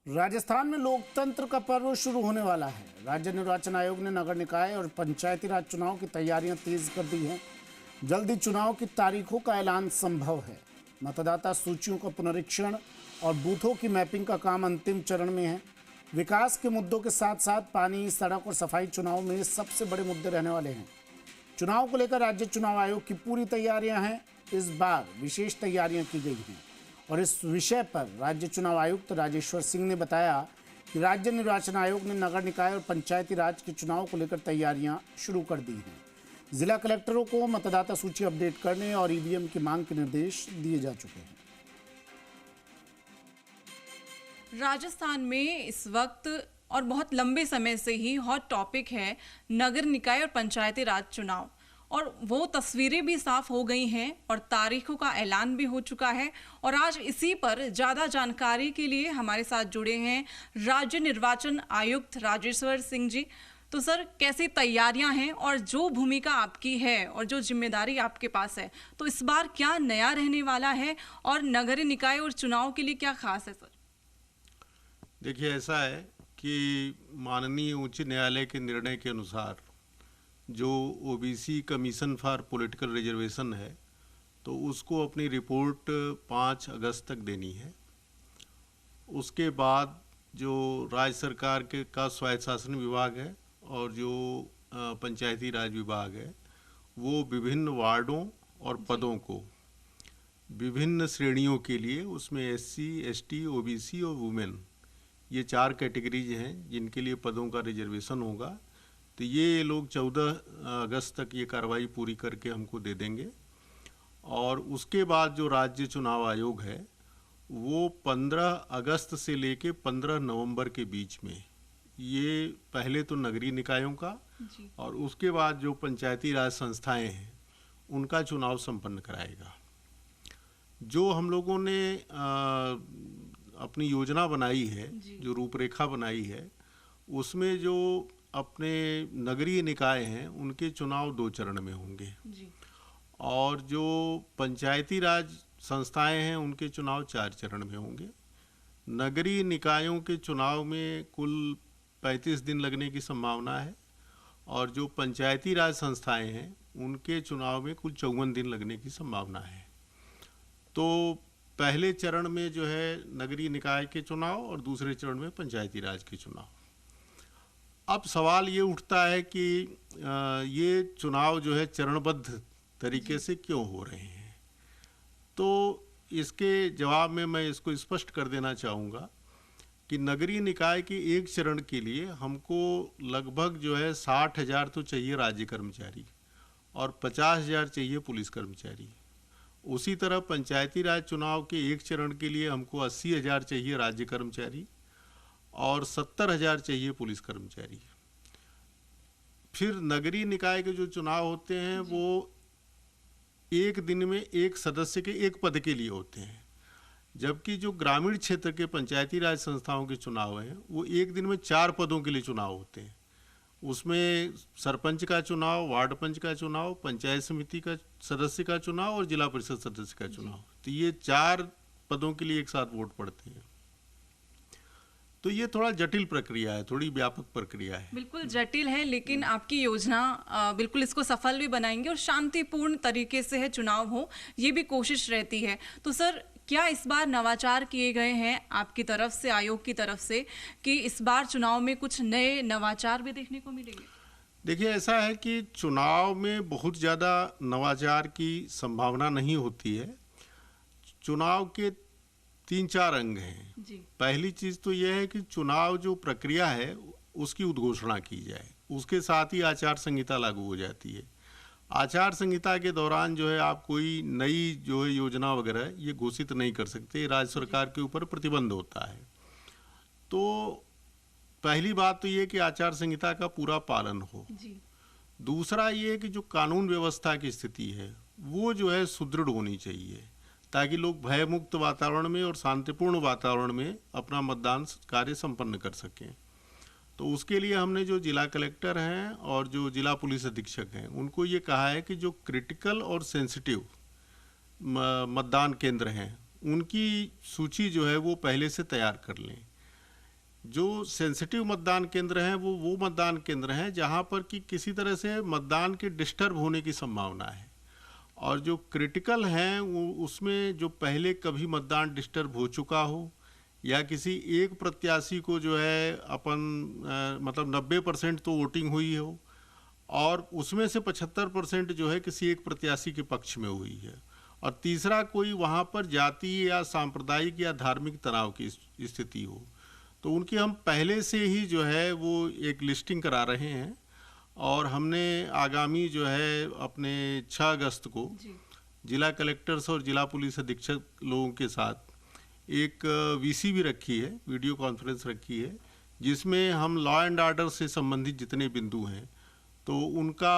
राजस्थान में लोकतंत्र का पर्व शुरू होने वाला है। राज्य निर्वाचन आयोग ने नगर निकाय और पंचायती राज चुनाव की तैयारियां तेज कर दी हैं। जल्दी चुनाव की तारीखों का ऐलान संभव है। मतदाता सूचियों का पुनरीक्षण और बूथों की मैपिंग का काम अंतिम चरण में है। विकास के मुद्दों के साथ साथ पानी, सड़क और सफाई चुनाव में सबसे बड़े मुद्दे रहने वाले हैं। चुनाव को लेकर राज्य चुनाव आयोग की पूरी तैयारियां हैं। इस बार विशेष तैयारियां की गई हैं और इस विषय पर राज्य चुनाव आयुक्त राजेश्वर सिंह ने बताया कि राज्य निर्वाचन आयोग ने नगर निकाय और पंचायती राज के चुनाव को लेकर तैयारियां शुरू कर दी हैं। जिला कलेक्टरों को मतदाता सूची अपडेट करने और ईवीएम की मांग के निर्देश दिए जा चुके हैं। राजस्थान में इस वक्त और बहुत लंबे समय से ही हॉट टॉपिक है नगर निकाय और पंचायती राज चुनाव, और वो तस्वीरें भी साफ हो गई हैं और तारीखों का ऐलान भी हो चुका है। और आज इसी पर ज़्यादा जानकारी के लिए हमारे साथ जुड़े हैं राज्य निर्वाचन आयुक्त राजेश्वर सिंह जी। तो सर, कैसी तैयारियां हैं और जो भूमिका आपकी है और जो जिम्मेदारी आपके पास है, तो इस बार क्या नया रहने वाला है और नगरीय निकाय और चुनाव के लिए क्या खास है सर? देखिए, ऐसा है कि माननीय उच्च न्यायालय के निर्णय के अनुसार जो OBC commission for political reservation है, तो उसको अपनी रिपोर्ट 5 अगस्त तक देनी है। उसके बाद जो राज्य सरकार के का स्वायत्त शासन विभाग है और जो पंचायती राज विभाग है, वो विभिन्न वार्डों और पदों को विभिन्न श्रेणियों के लिए, उसमें एससी, एसटी, ओबीसी और वुमेन, ये 4 कैटेगरीज हैं जिनके लिए पदों का रिजर्वेशन होगा। तो ये लोग 14 अगस्त तक ये कार्रवाई पूरी करके हमको दे देंगे। और उसके बाद जो राज्य चुनाव आयोग है, वो 15 अगस्त से लेके 15 नवंबर के बीच में, ये पहले तो नगरीय निकायों का और उसके बाद जो पंचायती राज संस्थाएं हैं उनका चुनाव संपन्न कराएगा। जो हम लोगों ने अपनी योजना बनाई है, जो रूपरेखा बनाई है, उसमें जो अपने नगरीय निकाय हैं उनके चुनाव 2 चरण में होंगे और जो पंचायती राज संस्थाएं हैं उनके चुनाव 4 चरण में होंगे। नगरीय निकायों के चुनाव में कुल 35 दिन लगने की संभावना है और जो पंचायती राज संस्थाएं हैं उनके चुनाव में कुल 54 दिन लगने की संभावना है। तो पहले चरण में जो है नगरीय निकाय के चुनाव और दूसरे चरण में पंचायती राज के चुनाव। अब सवाल ये उठता है कि ये चुनाव जो है चरणबद्ध तरीके से क्यों हो रहे हैं। तो इसके जवाब में मैं इसको स्पष्ट कर देना चाहूँगा कि नगरीय निकाय के एक चरण के लिए हमको लगभग जो है 60,000 तो चाहिए राज्य कर्मचारी और 50,000 चाहिए पुलिस कर्मचारी। उसी तरह पंचायती राज चुनाव के एक चरण के लिए हमको 80,000 चाहिए राज्य कर्मचारी और 70,000 चाहिए पुलिस कर्मचारी। फिर नगरीय निकाय के जो चुनाव होते हैं वो एक दिन में एक सदस्य के एक पद के लिए होते हैं, जबकि जो ग्रामीण क्षेत्र के पंचायती राज संस्थाओं के चुनाव हैं वो एक दिन में 4 पदों के लिए चुनाव होते हैं। उसमें सरपंच का चुनाव, वार्ड पंच का चुनाव, पंचायत समिति का सदस्य का चुनाव और जिला परिषद सदस्य का चुनाव। तो ये 4 पदों के लिए एक साथ वोट पड़ते हैं। तो ये थोड़ा जटिल प्रक्रिया है, थोड़ी व्यापक प्रक्रिया है। बिल्कुल जटिल है, लेकिन आपकी योजना बिल्कुल इसको सफल भी बनाएंगे और शांतिपूर्ण तरीके से है चुनाव हो, ये भी कोशिश रहती है। तो सर, क्या इस बार नवाचार किए गए हैं आपकी तरफ से, आयोग की तरफ से, कि इस बार चुनाव में कुछ नए नवाचार भी देखने को मिलेंगे? देखिए, ऐसा है कि चुनाव में बहुत ज़्यादा नवाचार की संभावना नहीं होती है। चुनाव के 3-4 अंग हैं। पहली चीज़ तो यह है कि चुनाव जो प्रक्रिया है उसकी उद्घोषणा की जाए, उसके साथ ही आचार संहिता लागू हो जाती है। आचार संहिता के दौरान जो है आप कोई नई जो है योजना वगैरह ये घोषित नहीं कर सकते, राज्य सरकार के ऊपर प्रतिबंध होता है। तो पहली बात तो ये कि आचार संहिता का पूरा पालन हो। दूसरा ये कि जो कानून व्यवस्था की स्थिति है वो जो है सुदृढ़ होनी चाहिए, ताकि लोग भयमुक्त वातावरण में और शांतिपूर्ण वातावरण में अपना मतदान कार्य संपन्न कर सकें। तो उसके लिए हमने जो जिला कलेक्टर हैं और जो जिला पुलिस अधीक्षक हैं उनको ये कहा है कि जो क्रिटिकल और सेंसिटिव मतदान केंद्र हैं उनकी सूची जो है वो पहले से तैयार कर लें। जो सेंसिटिव मतदान केंद्र हैं वो मतदान केंद्र हैं जहां पर कि किसी तरह से मतदान के डिस्टर्ब होने की संभावना है, और जो क्रिटिकल हैं उसमें जो पहले कभी मतदान डिस्टर्ब हो चुका हो या किसी एक प्रत्याशी को जो है मतलब 90% तो वोटिंग हुई हो और उसमें से 75% जो है किसी एक प्रत्याशी के पक्ष में हुई है, और तीसरा कोई वहाँ पर जातीय या सांप्रदायिक या धार्मिक तनाव की स्थिति हो, तो उनकी हम पहले से ही जो है वो एक लिस्टिंग करा रहे हैं। और हमने आगामी जो है अपने 6 अगस्त को जिला कलेक्टर्स और जिला पुलिस अधीक्षक लोगों के साथ एक वीसी भी रखी है, वीडियो कॉन्फ्रेंस रखी है, जिसमें हम लॉ एंड ऑर्डर से संबंधित जितने बिंदु हैं तो उनका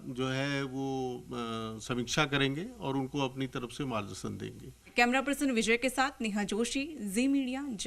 जो है वो समीक्षा करेंगे और उनको अपनी तरफ से मार्गदर्शन देंगे। कैमरा पर्सन विजय के साथ नेहा जोशी, जी मीडिया, जय।